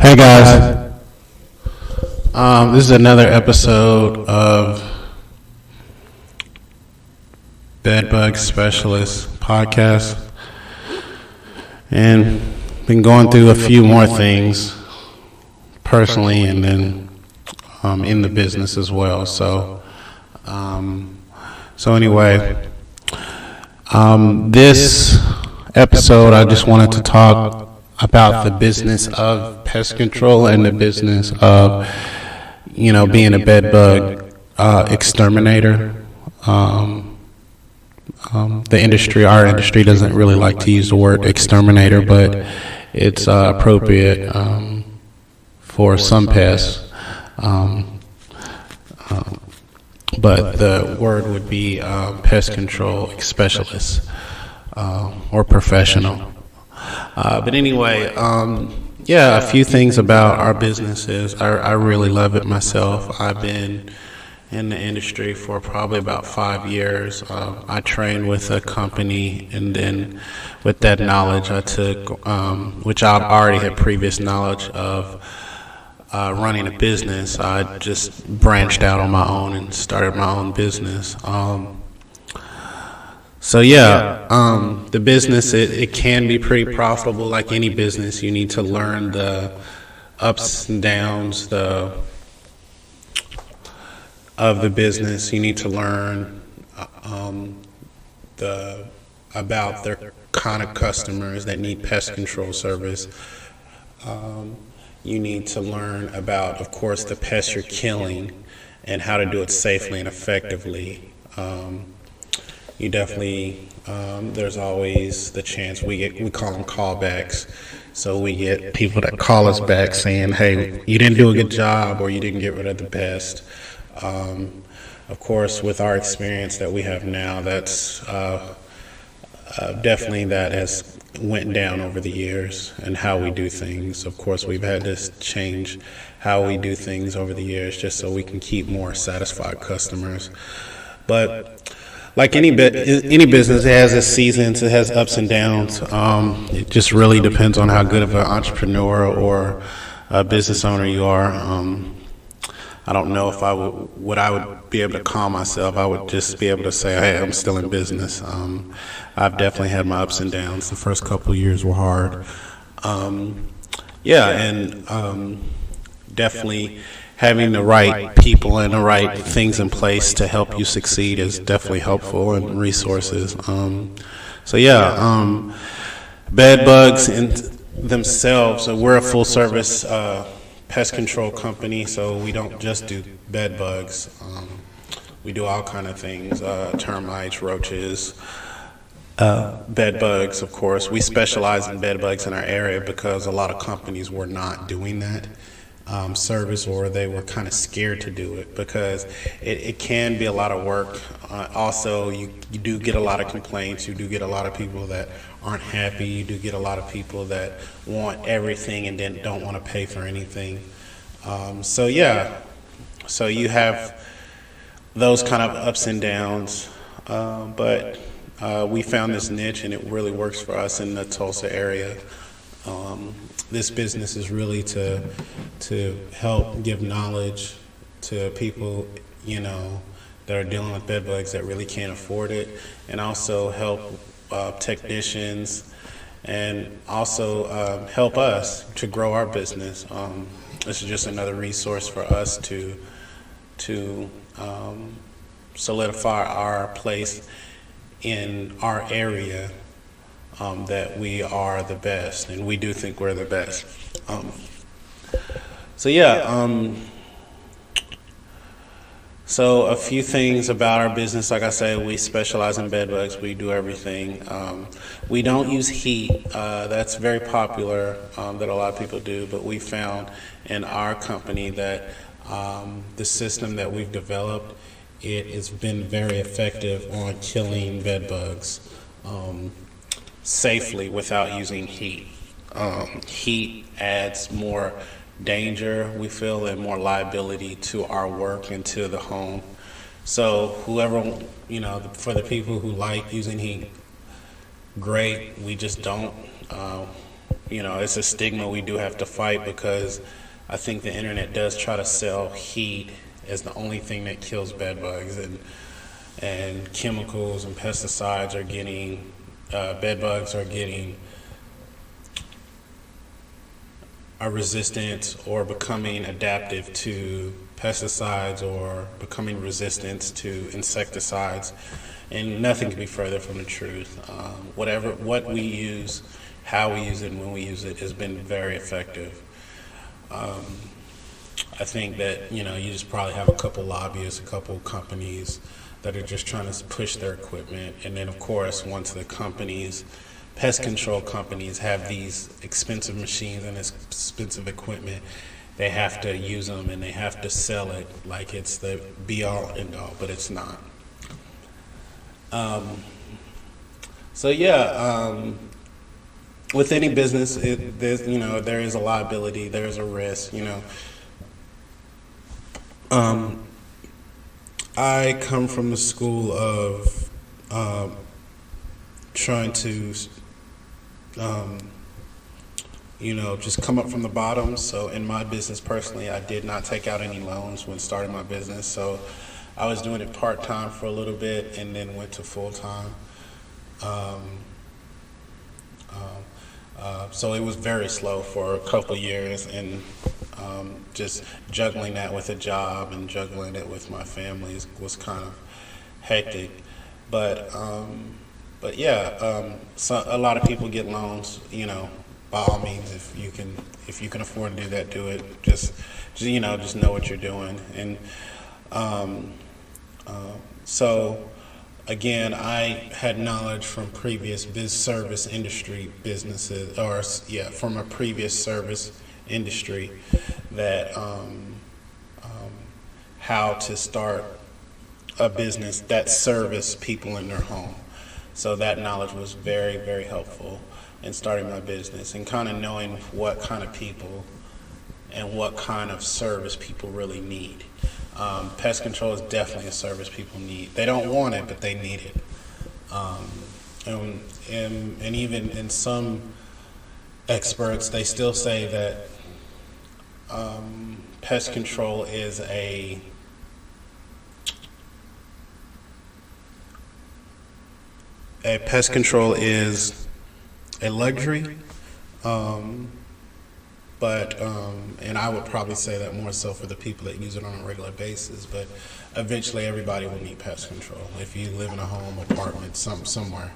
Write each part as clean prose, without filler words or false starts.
Hey guys, this is another episode of Bed Bug Specialists podcast, and been going through a few more things personally, and then in the business as well. So anyway, this episode I just wanted to talk about the business of pest control and the business of, being a bed bug exterminator. Our industry doesn't really like to use the word exterminator, but it's appropriate for some pests. But the word would be pest control specialist or professional. But anyway, a few things about our business is I really love it myself. I've been in the industry for probably about 5 years. I trained with a company, and then with that knowledge I took, which I already had previous knowledge of running a business, I just branched out on my own and started my own business. The business, it can be pretty profitable. Like any business, you need to learn the ups and downs of the business. You need to learn about their kind of customers that need pest control service. You need to learn about, of course, the pests you're killing and how to do it safely and effectively. You definitely, there's always the chance we call them callbacks. So we get people that call us back saying, hey, you didn't do a good job, or you didn't get rid of the pest. Of course, with our experience that we have now, that's definitely that has went down over the years and how we do things. Of course, we've had to change how we do things over the years just so we can keep more satisfied customers. But like any business, it has its seasons, it has ups and downs. It just really depends on how good of an entrepreneur or a business owner you are. I don't know if I would be able to call myself. I would just be able to say, hey, I'm still in business. I've definitely had my ups and downs. The first couple of years were hard. Definitely having the right people and the right things in place to help you succeed is definitely helpful, and resources. Bed bugs in themselves, so we're a full service pest control company, so we don't just do bed bugs. We do all kind of things, termites, roaches, bed bugs, of course. We specialize in bed bugs in our area because a lot of companies were not doing that service, or they were kind of scared to do it because it can be a lot of work. Also, you do get a lot of complaints. You do get a lot of people that aren't happy. You do get a lot of people that want everything and then don't want to pay for anything. So you have those kind of ups and downs, but we found this niche and it really works for us in the Tulsa area. This business is really to help give knowledge to people, that are dealing with bed bugs that really can't afford it, and also help technicians, and also help us to grow our business. This is just another resource for us to solidify our place in our area. That we are the best, and we do think we're the best. So a few things about our business. Like I said, we specialize in bed bugs. We do everything. We don't use heat. That's very popular, that a lot of people do, but we found in our company that the system that we've developed, it has been very effective on killing bed bugs safely without using heat. Heat adds more danger, we feel, and more liability to our work and to the home. So whoever, for the people who like using heat, great. We just don't. it's a stigma we do have to fight, because I think the internet does try to sell heat as the only thing that kills bed bugs, and chemicals and pesticides are getting, bed bugs are resistant or becoming adaptive to pesticides, or becoming resistant to insecticides, and nothing can be further from the truth. What we use, how we use it, and when we use it has been very effective. I think that you just probably have a couple lobbyists, a couple companies that are just trying to push their equipment, and then of course once the companies, pest control companies, have these expensive machines and expensive equipment, they have to use them and they have to sell it like it's the be all end all, but it's not. So yeah, with any business, there is a liability, there is a risk. I come from the school of trying to, just come up from the bottom. So in my business personally, I did not take out any loans when starting my business. So I was doing it part-time for a little bit and then went to full-time. So it was very slow for a couple years, and just juggling that with a job and juggling it with my family was kind of hectic. But yeah, so a lot of people get loans. By all means, if you can afford to do that, do it. Just know what you're doing. And so again, I had knowledge from previous service industry businesses, from a previous service industry, that how to start a business that service people in their home. So that knowledge was very, very helpful in starting my business, and kind of knowing what kind of people and what kind of service people really need. Pest control is definitely a service people need. They don't want it, but they need it. And even in some experts, they still say that pest control is a luxury, but and I would probably say that more so for the people that use it on a regular basis. But eventually, everybody will need pest control. If you live in a home, apartment, somewhere,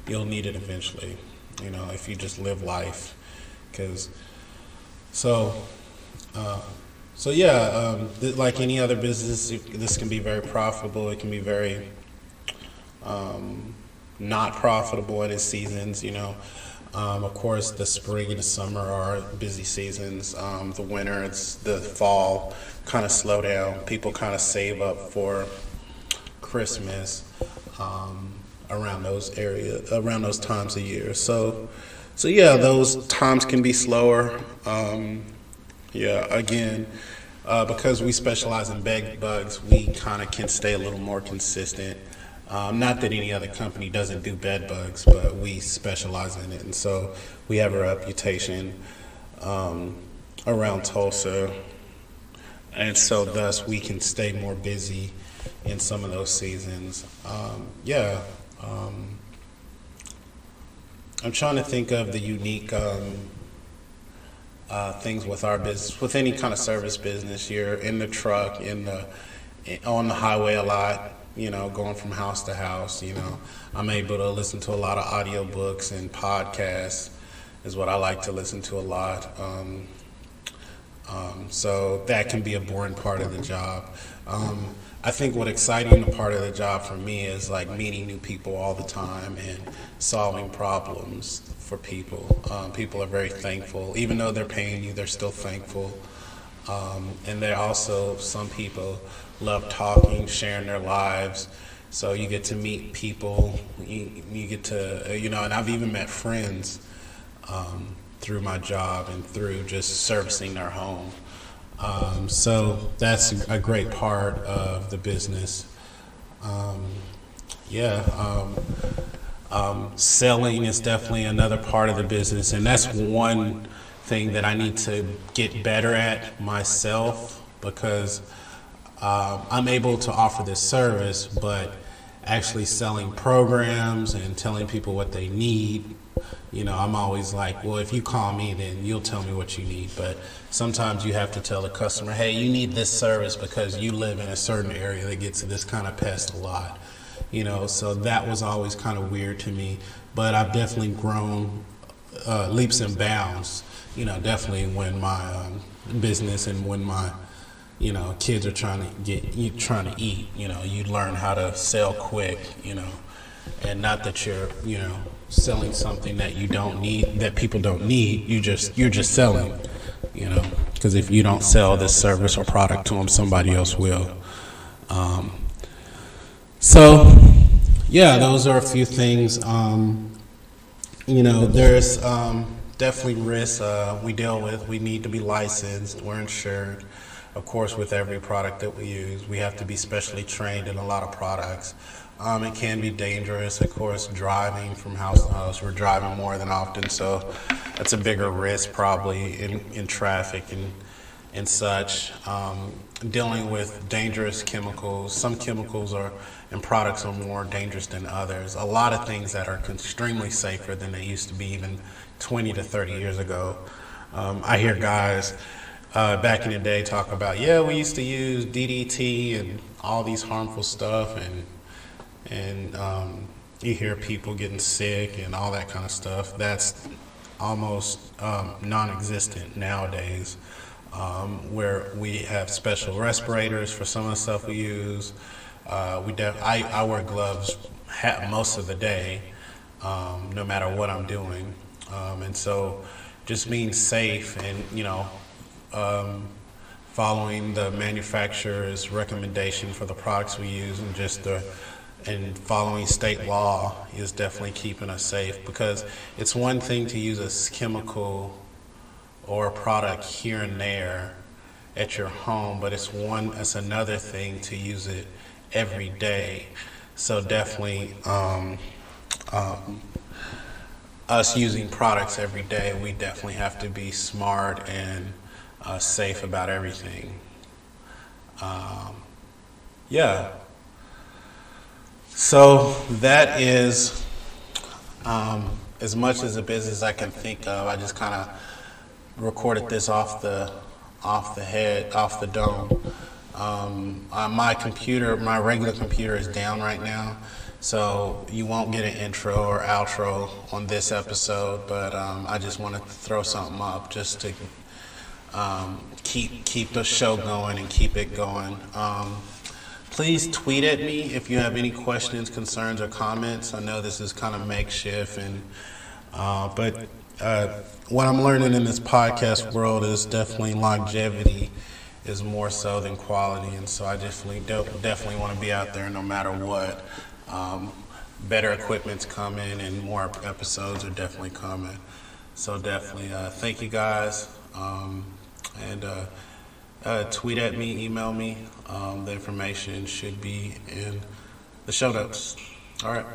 you'll need it eventually. If you just live life, like any other business, this can be very profitable. It can be very not profitable in its seasons. Of course, the spring and the summer are busy seasons. The winter, the fall, kind of slow down. People kind of save up for Christmas around those times of year. So yeah, those times can be slower. Again, because we specialize in bed bugs, we kind of can stay a little more consistent. Not that any other company doesn't do bed bugs, but we specialize in it, and so we have a reputation around Tulsa, and so thus we can stay more busy in some of those seasons. I'm trying to think of the unique things with our business. With any kind of service business, you're in the truck, on the highway a lot. Going from house to house. I'm able to listen to a lot of audiobooks and podcasts is what I like to listen to a lot. So that can be a boring part of the job. I think what exciting part of the job for me is like meeting new people all the time and solving problems for people. People are very thankful. Even though they're paying you, they're still thankful. And they're also, some people love talking, sharing their lives. So you get to meet people. You get to, and I've even met friends through my job and through just servicing their home. So that's a great part of the business. Selling is definitely another part of the business, and that's one thing that I need to get better at myself, because I'm able to offer this service, but actually selling programs and telling people what they need, I'm always like, well, if you call me, then you'll tell me what you need. But sometimes you have to tell the customer, hey, you need this service because you live in a certain area that gets this kind of pest a lot. So that was always kind of weird to me. But I've definitely grown leaps and bounds, definitely when my business and when my kids are trying to eat, you learn how to sell quick, and not that you're, selling something that you don't need, that people don't need. You're just selling, because if you don't sell this service or product to them, somebody else will. So, yeah, those are a few things. There's definitely risks we deal with. We need to be licensed. We're insured. Of course, with every product that we use, we have to be specially trained in a lot of products. It can be dangerous, of course, driving from house to house. We're driving more than often, so that's a bigger risk probably in traffic and such. Dealing with dangerous chemicals. Some chemicals and products are more dangerous than others. A lot of things that are extremely safer than they used to be even 20 to 30 years ago. I hear guys back in the day talk about, we used to use DDT and all these harmful stuff, and you hear people getting sick and all that kind of stuff. That's almost non-existent nowadays, where we have special respirators for some of the stuff we use. I wear gloves most of the day, no matter what I'm doing, and so just being safe and following the manufacturer's recommendation for the products we use, and following state law is definitely keeping us safe, because it's one thing to use a chemical or a product here and there at your home, but it's another thing to use it every day. So definitely us using products every day, we definitely have to be smart and safe about everything. So that is as much as a business I can think of. I just kind of recorded this off the dome. My regular computer is down right now, so you won't get an intro or outro on this episode. But I just want to throw something up just to keep the show going and keep it going. Please tweet at me if you have any questions, concerns, or comments. I know this is kind of makeshift, but what I'm learning in this podcast world is definitely longevity is more so than quality, and so I definitely want to be out there no matter what. Better equipment's coming, and more episodes are definitely coming. So definitely, thank you guys, and tweet at me, email me. The information should be in the show notes. All right.